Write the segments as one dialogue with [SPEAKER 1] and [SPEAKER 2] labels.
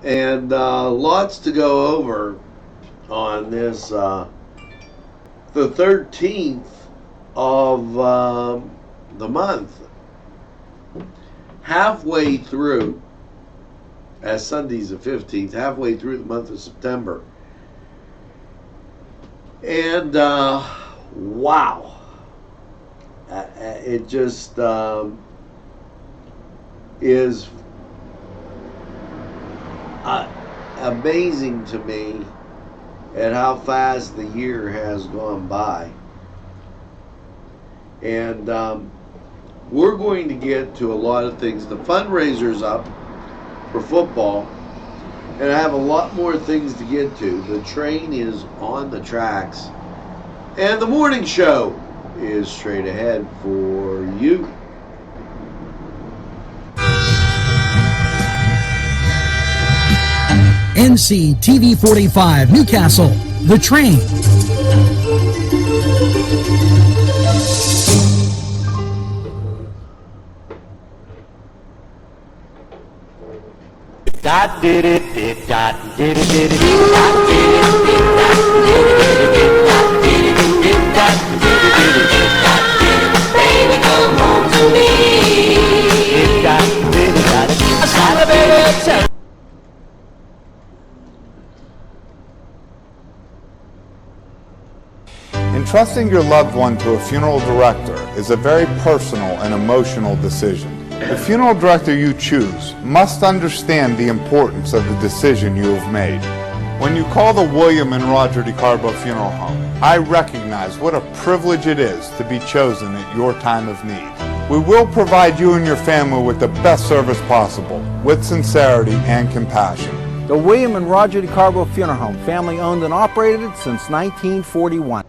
[SPEAKER 1] And lots to go over on this, the 13th of the month. Halfway through, as Sunday's the 15th, halfway through the month of September. And wow. It just is amazing to me at how fast the year has gone by. And we're going to get to a lot of things. The fundraiser's up for football, and I have a lot more things to get to. The train is on the tracks, and the morning show is straight ahead for you.
[SPEAKER 2] NCTV45 Newcastle, The Train.
[SPEAKER 3] Dot did it, did dot did it, did it, dot did it, did dot did it, dot did it, did dot did it, did dot did it, baby come home to me. Did dot did it, dot did it.
[SPEAKER 4] Entrusting your loved one to a funeral director is a very personal and emotional decision. The funeral director you choose must understand the importance of the decision you have made. When you call the William and Roger DeCarbo Funeral Home, I recognize what a privilege it is to be chosen at your time of need. We will provide you and your family with the best service possible, with sincerity and compassion.
[SPEAKER 5] The William and Roger DeCarbo Funeral Home, family owned and operated since 1941.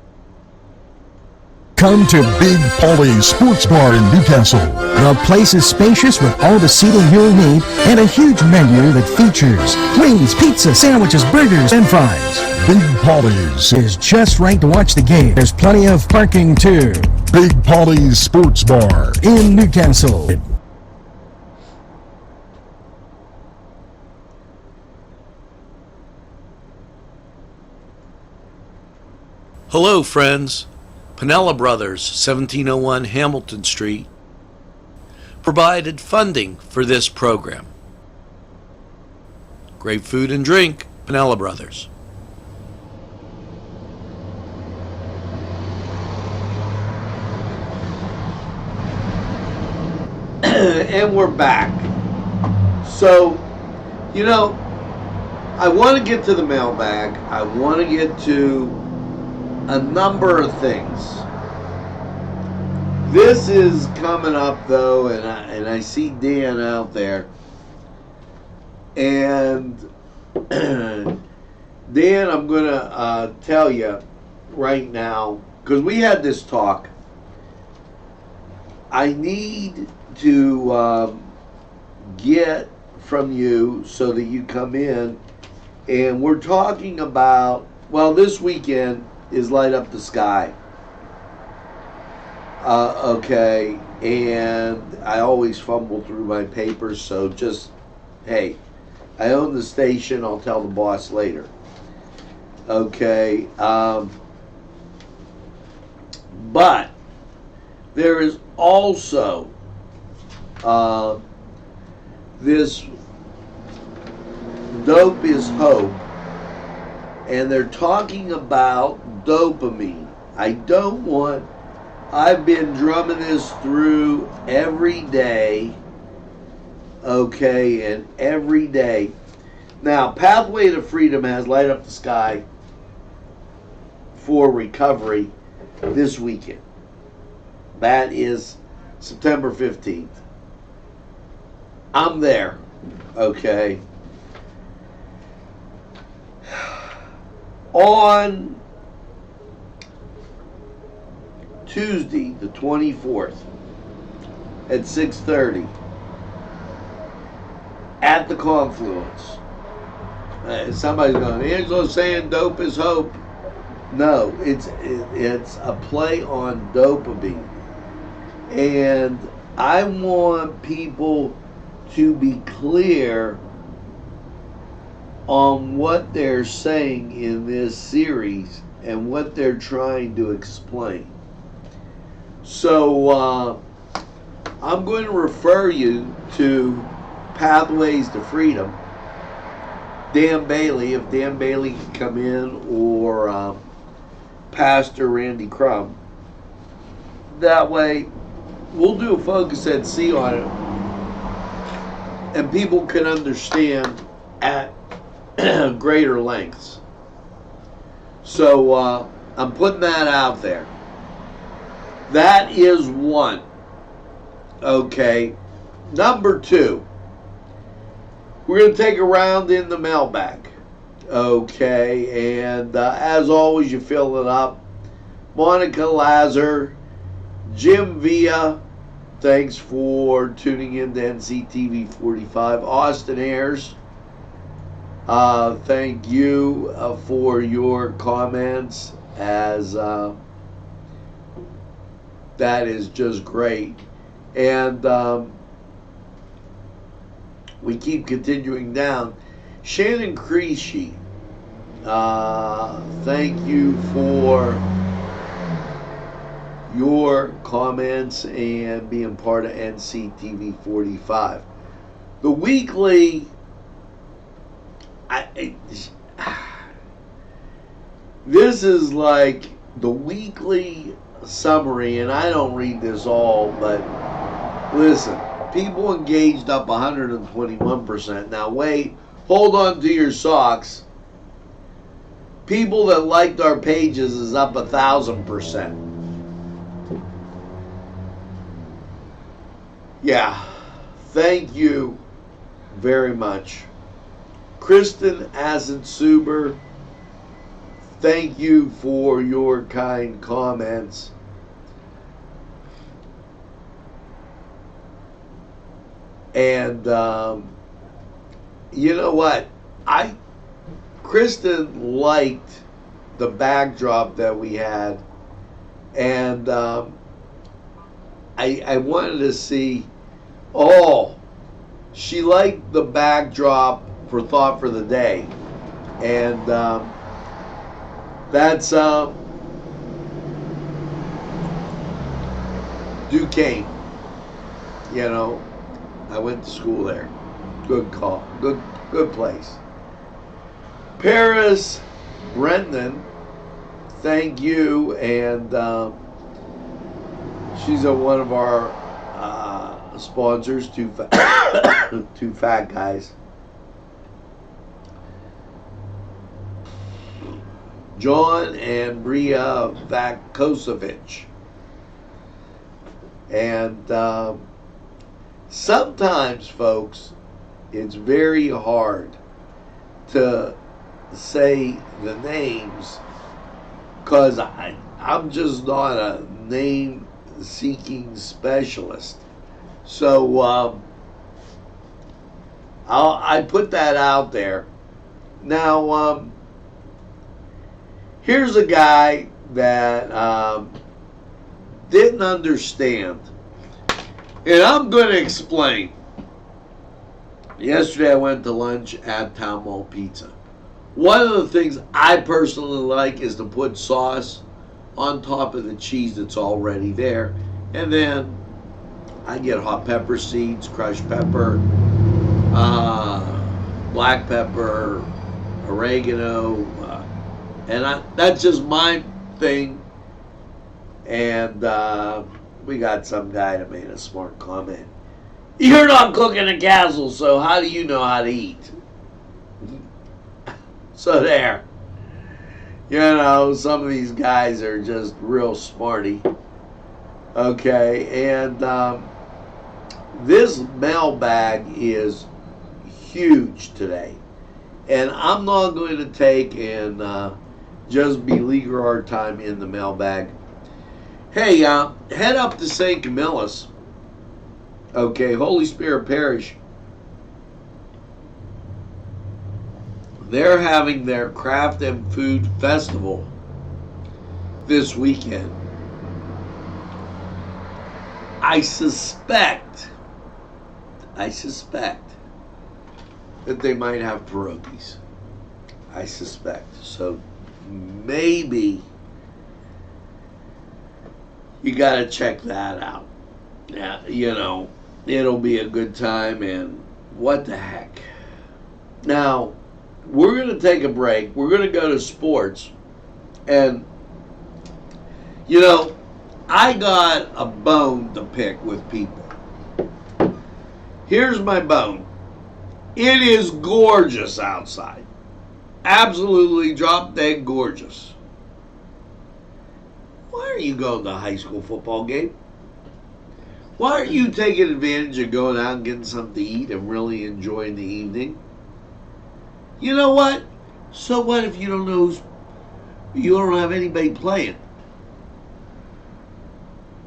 [SPEAKER 6] Come to Big Polly's Sports Bar in Newcastle.
[SPEAKER 2] The place is spacious with all the seating you'll need and a huge menu that features wings, pizza, sandwiches, burgers, and fries.
[SPEAKER 6] Big Polly's
[SPEAKER 2] Is just right to watch the game. There's plenty of parking too.
[SPEAKER 6] Big Polly's Sports Bar
[SPEAKER 2] In Newcastle.
[SPEAKER 1] Hello, friends. Pinella Brothers, 1701 Hamilton Street, provided funding for this program. Great food and drink, Pinella Brothers. And we're back. So, I want to get to the mailbag. I want to get to a number of things. This is coming up though, and I see Dan out there, and Dan, I'm gonna tell you right now, because we had this talk. I need to get from you so that you come in, and we're talking about, well, this weekend is Light Up the Sky. Okay, and I always fumble through my papers, so just, hey, I own the station, I'll tell the boss later. Okay, but there is also this Dope is Hope, and they're talking about dopamine. I've been drumming this through every day, okay, and every day. Now, Pathway to Freedom has Light Up the Sky for recovery this weekend. That is September 15th. I'm there, okay. On Tuesday, the 24th, at 6:30, at the Confluence. Somebody's going, Angela's saying dope is hope. No, it's a play on dopamine. And I want people to be clear on what they're saying in this series and what they're trying to explain. So I'm going to refer you to Pathways to Freedom. Dan Bailey, if Dan Bailey can come in, or Pastor Randy Crum. That way, we'll do a focus at sea on it, and people can understand at greater lengths. So I'm putting that out there. That is one. Okay. Number two, we're going to take a round in the mailbag. Okay. And as always, you fill it up. Monica Lazar, Jim Villa, thanks for tuning in to NCTV45. Austin Ayers, thank you for your comments, as that is just great. And we keep continuing down. Shannon Creasy, thank you for your comments and being part of NCTV45. The weekly, this is like the weekly summary, and I don't read this all, but listen, people engaged up 121%. Now wait, hold on to your socks. People that liked our pages is up 1,000%. Yeah, thank you very much. Kristen Acid-Suber, thank you for your kind comments. And you know what? Kristen liked the backdrop that we had, and I wanted to see. Oh, she liked the backdrop for Thought for the Day, and that's Duquesne. You know, I went to school there. Good call. Good place. Paris Brendan, thank you, and she's one of our sponsors, two fat guys. John and Bria Vakosovic. And sometimes, folks, it's very hard to say the names, because I'm just not a name-seeking specialist. So I put that out there. Now, here's a guy that didn't understand, and I'm going to explain. Yesterday I went to lunch at Town Mall Pizza. One of the things I personally like is to put sauce on top of the cheese that's already there, and then I get hot pepper seeds, crushed pepper, black pepper, oregano, and that's just my thing. And we got some guy that made a smart comment. You're not cooking a castle, so how do you know how to eat? So there. You know, some of these guys are just real smarty. Okay, and this mailbag is huge today. And I'm not going to take and just beleaguer our time in the mailbag. Hey, head up to St. Camillus. Okay, Holy Spirit Parish. They're having their craft and food festival this weekend. I suspect that they might have pierogies. I suspect. So maybe you got to check that out. Yeah, it'll be a good time, and what the heck. Now, we're going to take a break. We're going to go to sports. And, I got a bone to pick with people. Here's my bone. It is gorgeous outside. Absolutely drop dead gorgeous. Why are you going to a high school football game? Why aren't you taking advantage of going out and getting something to eat and really enjoying the evening? You know what? So what if you don't have anybody playing?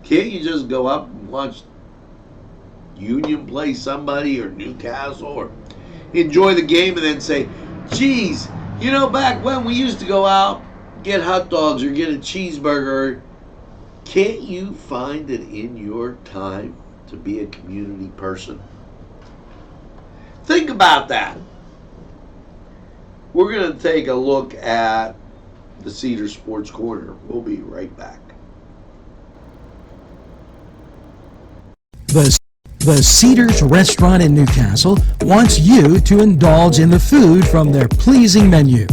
[SPEAKER 1] Can't you just go up and watch Union play somebody or Newcastle or enjoy the game and then say, geez, back when we used to go out, get hot dogs or get a cheeseburger. Can't you find it in your time to be a community person? Think about that. We're going to take a look at the Cedar Sports Corner. We'll be right back.
[SPEAKER 2] The Cedars Restaurant in Newcastle wants you to indulge in the food from their pleasing menu.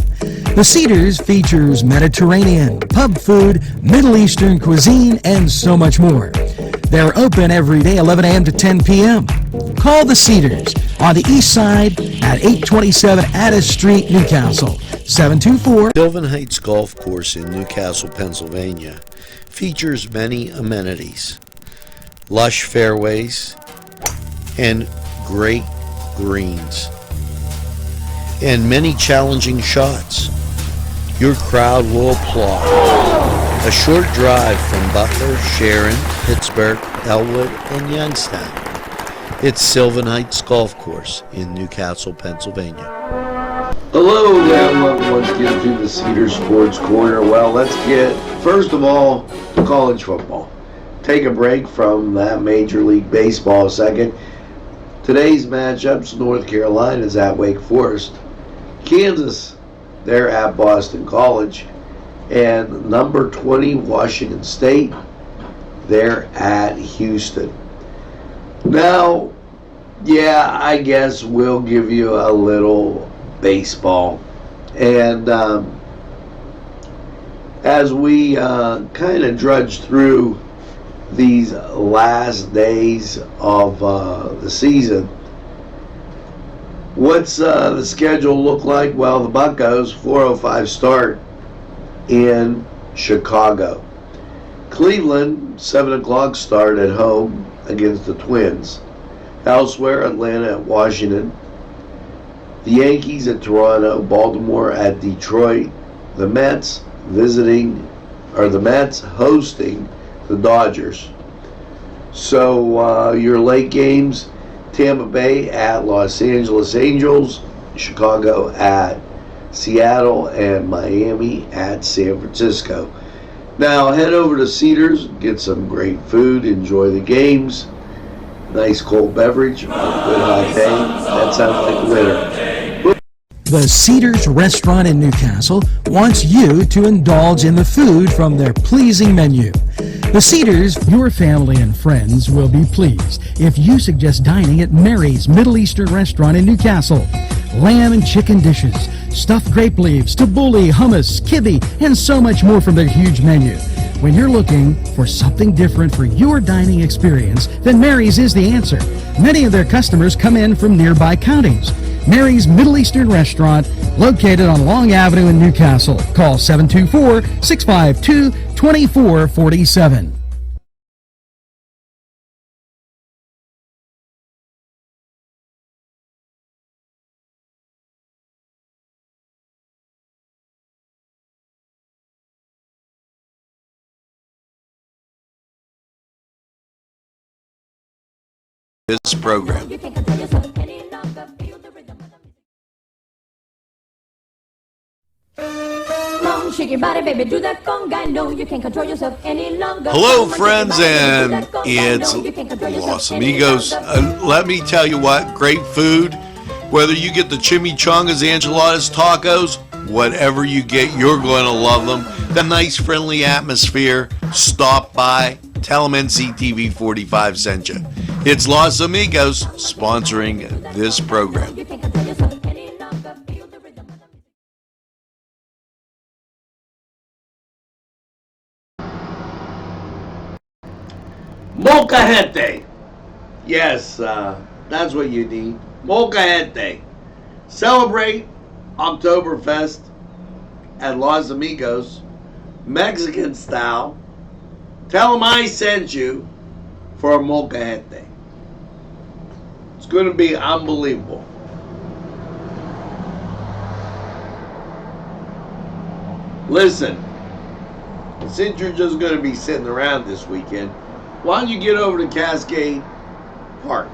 [SPEAKER 2] The Cedars features Mediterranean, pub food, Middle Eastern cuisine, and so much more. They're open every day, 11 a.m. to 10 p.m. Call the Cedars on the east side at 827 Addis Street, Newcastle, 724.
[SPEAKER 1] Sylvan Heights Golf Course in Newcastle, Pennsylvania features many amenities, lush fairways, and great greens, and many challenging shots. Your crowd will applaud. A short drive from Butler, Sharon, Pittsburgh, Elwood, and Youngstown. It's Sylvan Heights Golf Course in Newcastle, Pennsylvania. Hello there, welcome once again to the Cedar Sports Corner. Well, let's get, first of all, college football. Take a break from that Major League Baseball a second. Today's matchups, North Carolina's at Wake Forest. Kansas, they're at Boston College. And number 20, Washington State, they're at Houston. Now, yeah, I guess we'll give you a little baseball. And as we kind of drudge through these last days of the season, what's the schedule look like? Well, the Buccos, 4:05 start in Chicago. Cleveland, 7 o'clock start at home against the Twins. Elsewhere, Atlanta at Washington. The Yankees at Toronto, Baltimore at Detroit. The Mets hosting the Dodgers. So your late games, Tampa Bay at Los Angeles Angels, Chicago at Seattle, and Miami at San Francisco. Now head over to Cedars, get some great food, enjoy the games, nice cold beverage, good hot day. That sounds like a winner.
[SPEAKER 2] The Cedars Restaurant in Newcastle wants you to indulge in the food from their pleasing menu. The Cedars, your family and friends will be pleased if you suggest dining at Mary's Middle Eastern Restaurant in Newcastle. Lamb and chicken dishes, stuffed grape leaves, tabbouleh, hummus, kibbe, and so much more from their huge menu. When you're looking for something different for your dining experience, then Mary's is the answer. Many of their customers come in from nearby counties. Mary's Middle Eastern Restaurant, located on Long Avenue in Newcastle. Call 724-652-2447.
[SPEAKER 1] This program.
[SPEAKER 7] Shake your body, baby, do that conga. No, you can't control yourself any longer.
[SPEAKER 1] Hello, friends, and it's Los Amigos. Let me tell you what, great food. Whether you get the chimichangas, enchiladas, tacos, Whatever you get, you're going to love them. The nice, friendly atmosphere. Stop by. Tell them NCTV45 sent you. It's Los Amigos sponsoring this program.
[SPEAKER 7] You can't control yourself any longer. Feel the rhythm of the music.
[SPEAKER 1] Molcajete. Yes, that's what you need. Molcajete. Celebrate Oktoberfest at Los Amigos, Mexican style. Tell them I sent you for a molcajete. It's going to be unbelievable. Listen, since you're just going to be sitting around this weekend, why don't you get over to Cascade Park?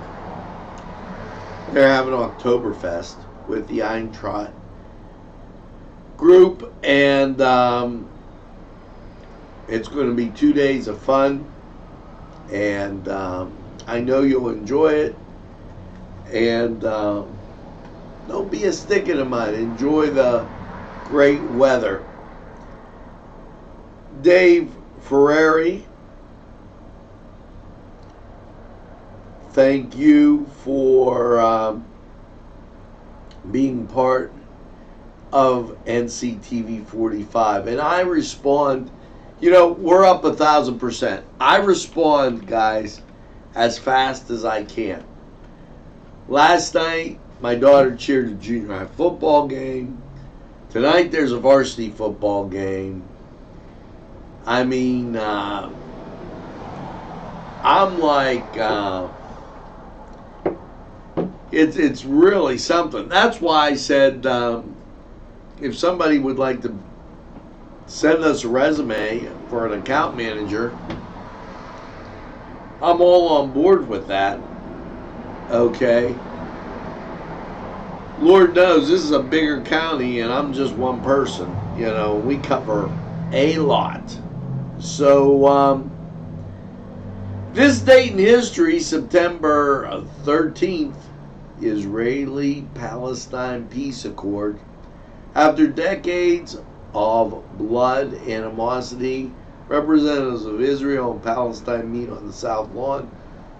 [SPEAKER 1] They're having Oktoberfest with the Eintracht group, and it's going to be 2 days of fun, and I know you'll enjoy it. And don't be a stick in the mud. Enjoy the great weather. Dave Ferrari, thank you for being part of NCTV45. And I respond, we're up 1,000%. I respond, guys, as fast as I can. Last night, my daughter cheered a junior high football game. Tonight, there's a varsity football game. I mean, I'm like, it's really something. That's why I said, if somebody would like to send us a resume for an account manager, I'm all on board with that. Okay. Lord knows this is a bigger county and I'm just one person. We cover a lot. So, this date in history, September 13th, Israeli-Palestine peace accord. After decades of blood animosity, representatives of Israel and Palestine meet on the South Lawn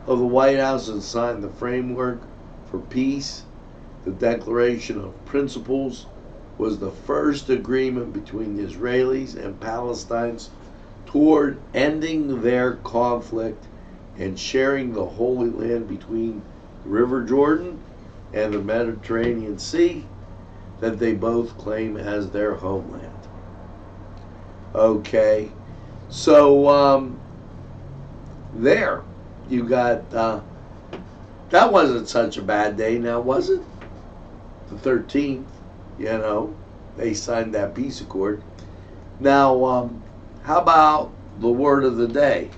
[SPEAKER 1] of the White House and sign the framework for peace. The Declaration of Principles was the first agreement between the Israelis and Palestinians toward ending their conflict and sharing the Holy Land between the River Jordan and the Mediterranean Sea that they both claim as their homeland. Okay, so there you got, that wasn't such a bad day now, was it? The 13th, they signed that peace accord. Now, how about the word of the day?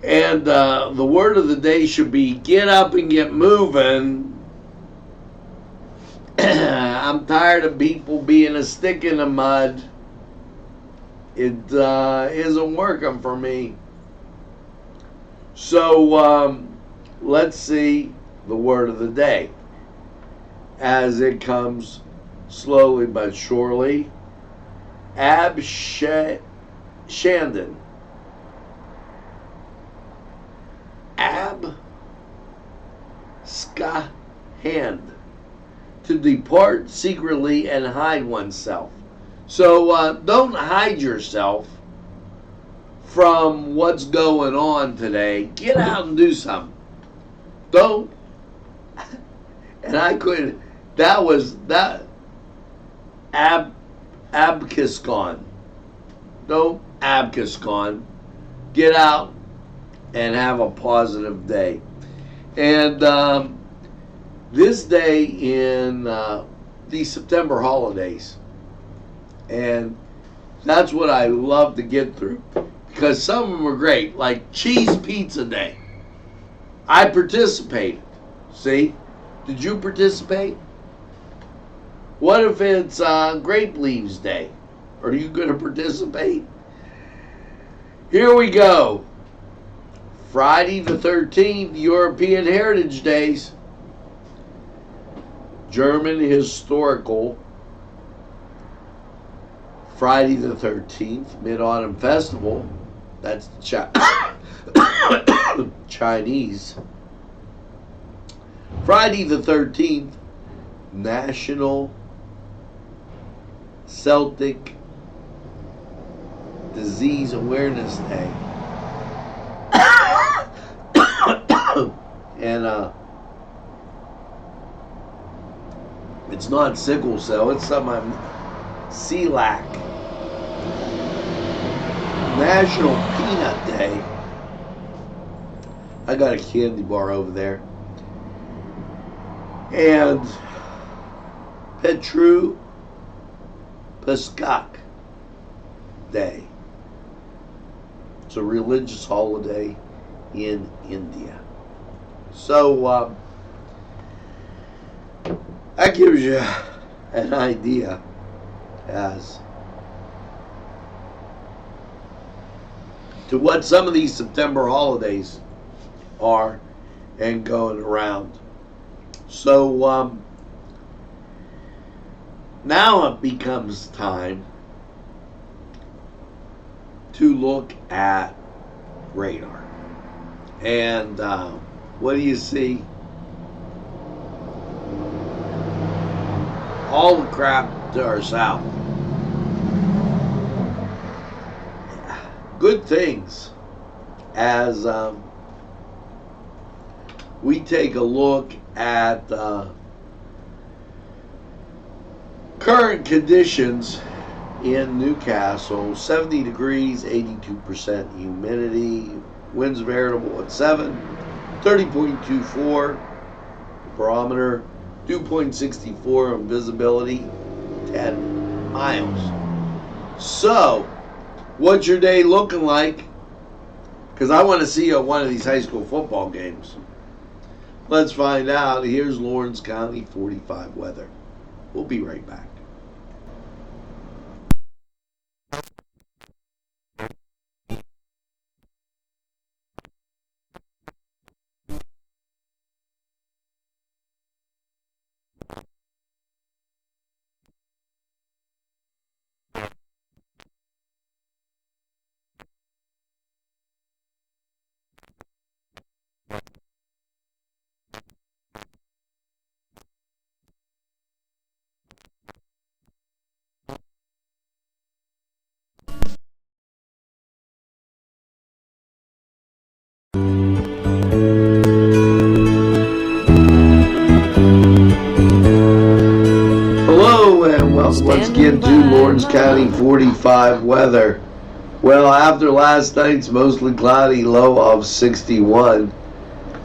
[SPEAKER 1] And the word of the day should be get up and get moving. I'm tired of people being a stick in the mud. It isn't working for me. So let's see the word of the day as it comes slowly but surely. Abshandon. Abscahand. To depart secretly and hide oneself. So don't hide yourself from what's going on today. Get out and do something. Don't. And I couldn't. That was that. Abkiscon. Don't abkiscon. Get out and have a positive day. And this day in these September holidays, and that's what I love to get through, because some of them are great, like Cheese Pizza Day. I participated. See? Did you participate? What if it's Grape Leaves Day? Are you going to participate? Here we go. Friday the 13th, European Heritage Days. German historical Friday the 13th, Mid-Autumn Festival. That's Chinese. Friday the 13th, National Celtic Disease Awareness Day. And it's not sickle cell, it's something celiac. National Peanut Day. I got a candy bar over there. And Petru Paskak Day. It's a religious holiday in India. So that gives you an idea as to what some of these September holidays are and going around. So now it becomes time to look at radar. And what do you see? All the crap to our south. Good things as we take a look at current conditions in Newcastle. 70 degrees, 82% humidity, winds variable at 7, 30.24 barometer, dew point 64 on visibility 10 miles. So what's your day looking like? Because I want to see you at one of these high school football games. Let's find out. Here's Lawrence County 45 weather. We'll be right back. Hello and welcome once again to Lawrence County 45 weather. Well, after last night's mostly cloudy low of 61,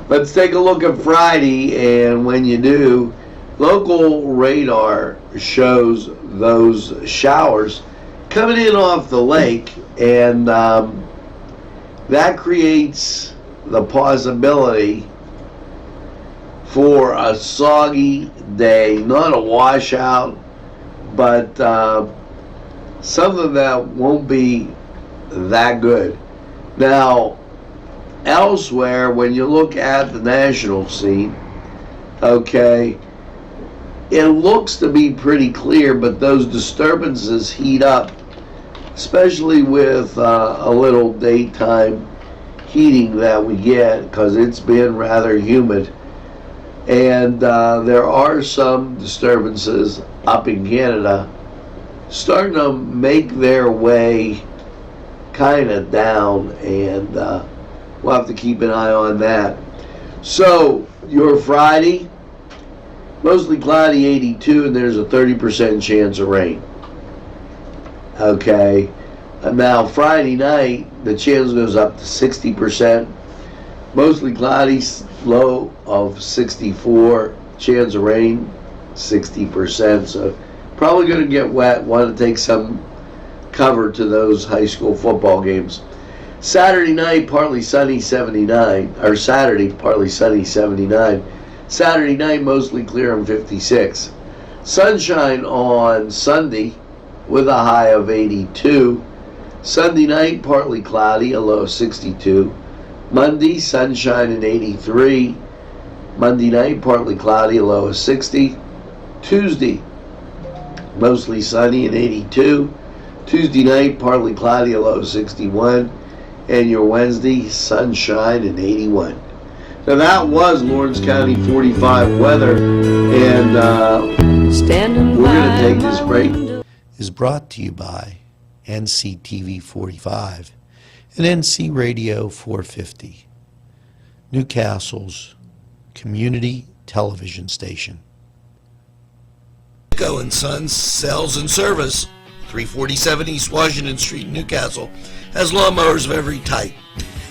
[SPEAKER 1] let's take a look at Friday, and when you do, local radar shows those showers coming in off the lake, and that creates the possibility for a soggy day, not a washout, but something that won't be that good. Now, elsewhere, when you look at the national scene, okay, it looks to be pretty clear, but those disturbances heat up, especially with a little daytime heating that we get, because it's been rather humid. And there are some disturbances up in Canada starting to make their way kind of down, and we'll have to keep an eye on that. So your Friday, mostly cloudy, 82, and there's a 30% chance of rain. Okay, and now Friday night the chance goes up to 60%, mostly cloudy, low of 64, chance of rain 60%. So probably going to get wet. Want to take some cover to those high school football games. Saturday night, partly sunny, 79. Or Saturday, partly sunny, 79. Saturday night, mostly clear and 56. Sunshine on Sunday with a high of 82. Sunday night, partly cloudy, a low of 62. Monday, sunshine and 83. Monday night, partly cloudy, a low of 60. Tuesday, mostly sunny and 82. Tuesday night, partly cloudy, a low of 61. And your Wednesday, sunshine and 81. So that was Lawrence County 45 weather. And we're going to take this break. Is brought to you by NCTV45 and NC Radio 450, Newcastle's community television station. Go & Sons Sales and Service, 347 East Washington Street, Newcastle, has lawnmowers of every type.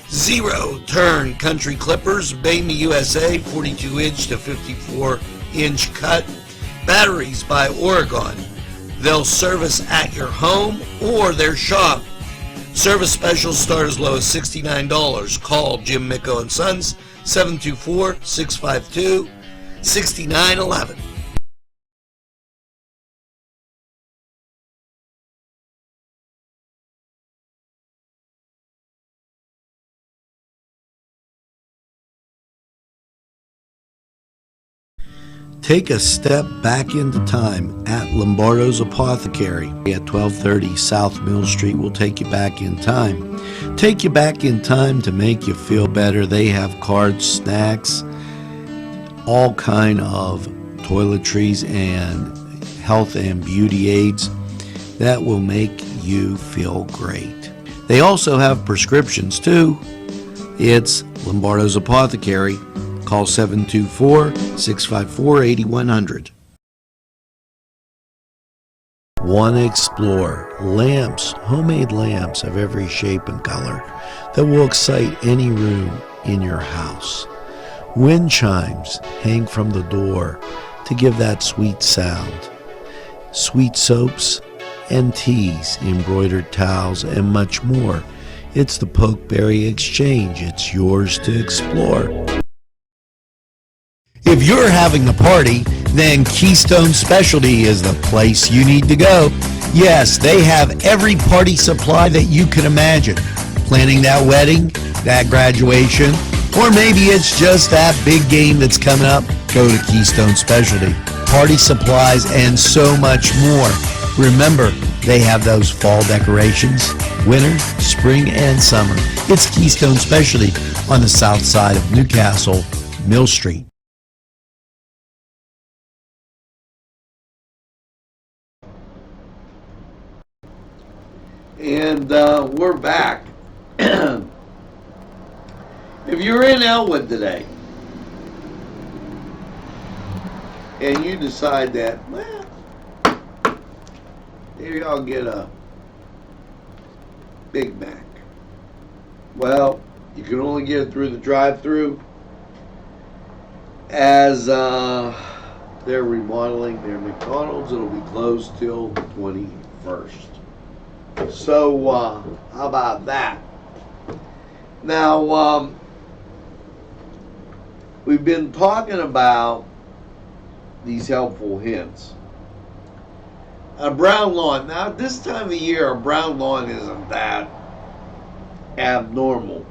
[SPEAKER 1] Zero-turn country clippers, Bamey USA, 42-inch to 54-inch cut. Batteries by Oregon. They'll service at your home or their shop. Service specials start as low as $69. Call Jim Micko & Sons, 724-652-6911. Take a step back into time at Lombardo's Apothecary at 1230 South Mill Street. Will take you back in time. Take you back in time to make you feel better. They have cards, snacks, all kind of toiletries and health and beauty aids that will make you feel great. They also have prescriptions too. It's Lombardo's Apothecary. Call 724-654-8100. Want to explore lamps, homemade lamps of every shape and color that will excite any room in your house. Wind chimes hang from the door to give that sweet sound. Sweet soaps and teas, embroidered towels, and much more. It's the Pokeberry Exchange. It's yours to explore. If you're having a party, then Keystone Specialty is the place you need to go. Yes, they have every party supply that you can imagine. Planning that wedding, that graduation, or maybe it's just that big game that's coming up, go to Keystone Specialty. Party supplies and so much more. Remember, they have those fall decorations, winter, spring, and summer. It's Keystone Specialty on the south side of Newcastle, Mill Street. And we're back. If you're in Elwood today and you decide that, well, maybe I'll get a Big Mac. Well, you can only get it through the drive-thru as they're remodeling their McDonald's. It'll be closed till the 21st. So, how about that? Now, we've been talking about these helpful hints. A brown lawn. Now, at this time of year, a brown lawn isn't that abnormal.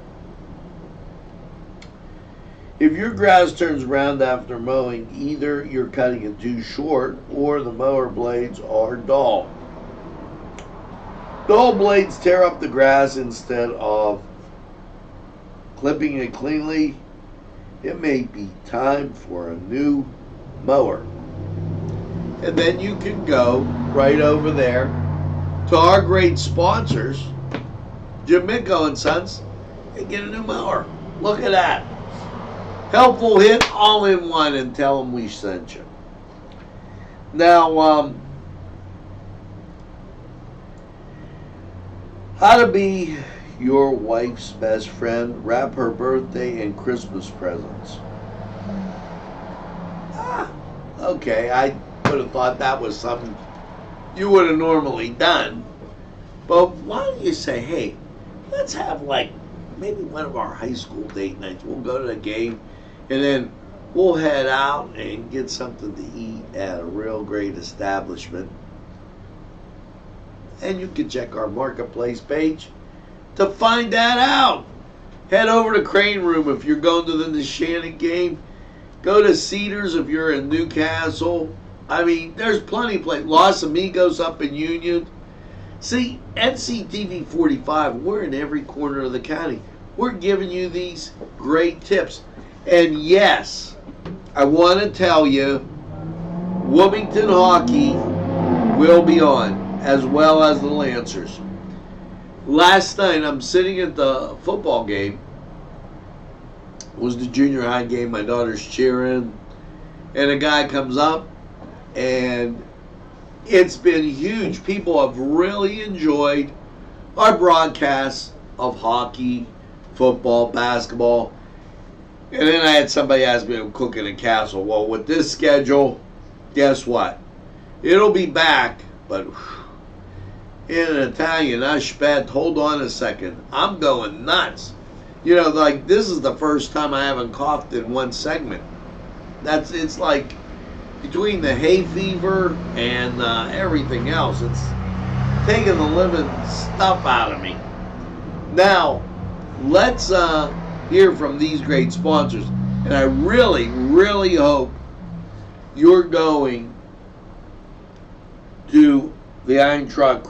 [SPEAKER 1] If your grass turns brown after mowing, either you're cutting it too short or the mower blades are dull. Dull blades tear up the grass instead of clipping it cleanly. It may be time for a new mower. And then you can go right over there to our great sponsors, Jim Micko & Sons, and get a new mower. Look at that. Helpful hint all in one, and tell them we sent you. Now, how to be your wife's best friend, wrap her birthday and Christmas presents. Okay, I would have thought that was something you would have normally done. But why don't you say, hey, let's have like maybe one of our high school date nights. We'll go to the game and then we'll head out and get something to eat at a real great establishment. And you can check our marketplace page to find that out. Head over to Crane Room if you're going to the Shannon game. Go to Cedars if you're in Newcastle. I mean, there's plenty of places. Los Amigos up in Union. See, NCTV 45, we're in every corner of the county. We're giving you these great tips. And yes, I want to tell you, Wilmington Hockey will be on, as well as the Lancers. Last night, I'm sitting at the football game. It was the junior high game. My daughter's cheering. And a guy comes up, and it's been huge. People have really enjoyed our broadcasts of hockey, football, basketball. And then I had somebody ask me, I'm cooking a castle. Well, with this schedule, guess what? It'll be back, but in Italian, aspetta, hold on a second. I'm going nuts. You know, like, this is the first time I haven't coughed in one segment. It's like between the hay fever and everything else, it's taking the living stuff out of me. Now, let's hear from these great sponsors. And I really, really hope you're going to the Eintracht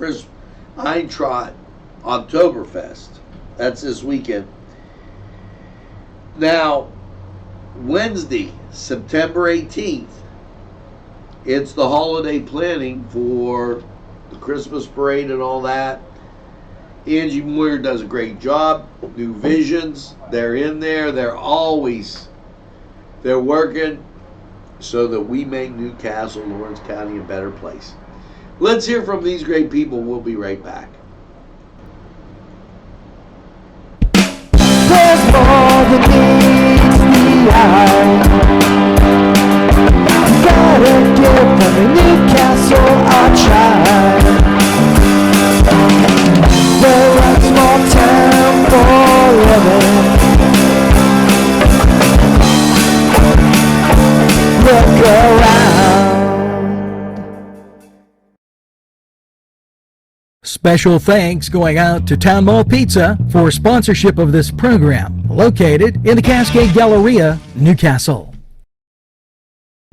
[SPEAKER 1] Oktoberfest. That's this weekend. Now, Wednesday, September 18th, it's the holiday planning for the Christmas parade and all that. Angie Moyer does a great job. New Visions, they're in there. They're working so that we make Newcastle, Lawrence County a better place. Let's hear from these great people. We'll be right back.
[SPEAKER 3] There's more than meets the eye. Gotta give them a Newcastle a try. They're a small town for living. Look around.
[SPEAKER 2] Special thanks going out to Town Mall Pizza for sponsorship of this program, located in the Cascade Galleria, Newcastle.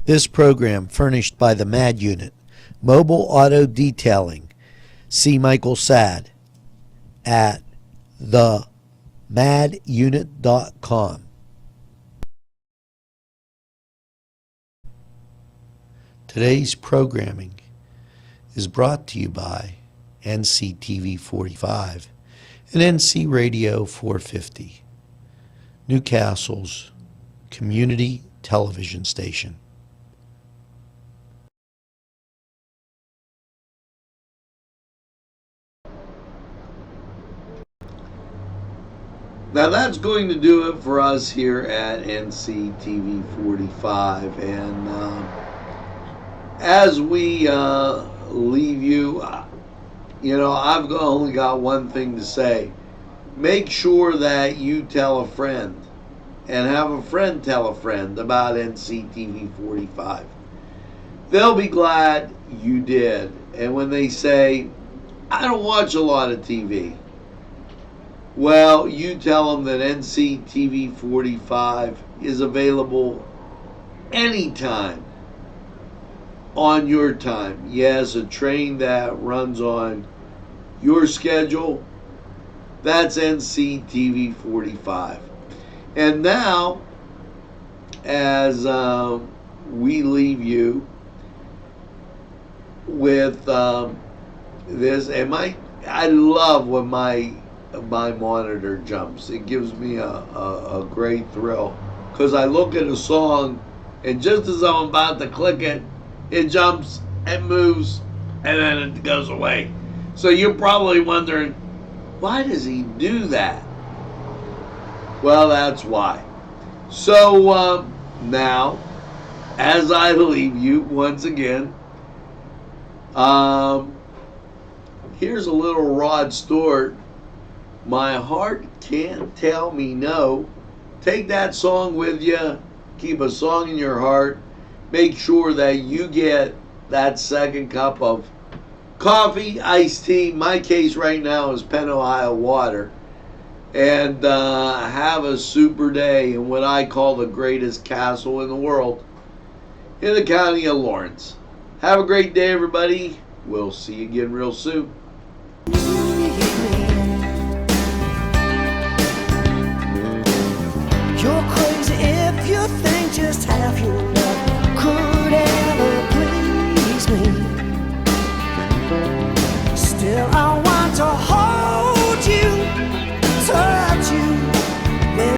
[SPEAKER 8] This program furnished by the MAD Unit, Mobile Auto Detailing. See Michael Sad at themadunit.com. Today's programming is brought to you by NCTV 45 and NC Radio 450, Newcastle's community television station.
[SPEAKER 1] Now that's going to do it for us here at NCTV 45. And as we leave you, I've only got one thing to say. Make sure that you tell a friend and have a friend tell a friend about NCTV 45. They'll be glad you did. And when they say, I don't watch a lot of TV, well, you tell them that NCTV 45 is available anytime on your time. Yes, a train that runs on your schedule, that's NCTV 45. And now, as we leave you with this, and I love when my monitor jumps. It gives me a great thrill, because I look at a song, and just as I'm about to click it, it jumps and moves, and then it goes away. So you're probably wondering, why does he do that? Well, that's why. So now, as I leave you once again, here's a little Rod Stewart. My heart can't tell me no. Take that song with you. Keep a song in your heart. Make sure that you get that second cup of coffee, iced tea. My case right now is Penn, Ohio water. And have a super day in what I call the greatest castle in the world, in the county of Lawrence. Have a great day, everybody. We'll see you again real soon.
[SPEAKER 3] You're crazy if you think just half you know.